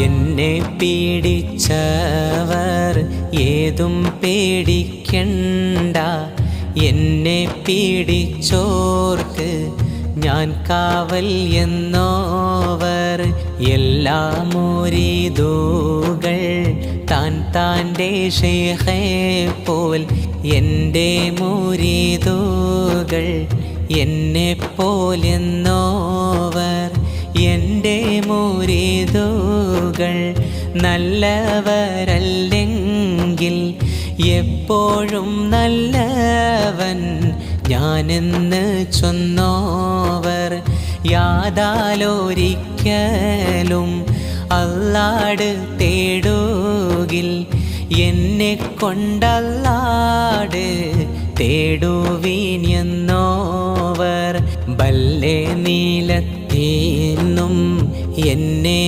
എന്നെ പീഡിച്ചവർ ഏതും പേടിക്കണ്ട, എന്നെ പീഡിച്ചോർക്ക് ഞാൻ കാവൽ എന്നോവർ. എല്ലാ മുരീദുകൾ താൻ താൻ്റെ ശൈഖേ പോൽ, എൻ്റെ മുരീദുകൾ എന്നെ പോലെന്നോവർ. എൻ്റെ മുരീദുകൾ നല്ലവരല്ലെങ്കിൽ എപ്പോഴും നല്ലവൻ ഞാനെന്ന് ചൊന്നോവർ. യാതാലൊരിക്കലും അല്ലാട് തേടുകിൽ, എന്നെ കൊണ്ടല്ലാട് തേടുവീൻ എന്നോവർ. ബല്ലേ നീലത്തീന്നും എന്നെ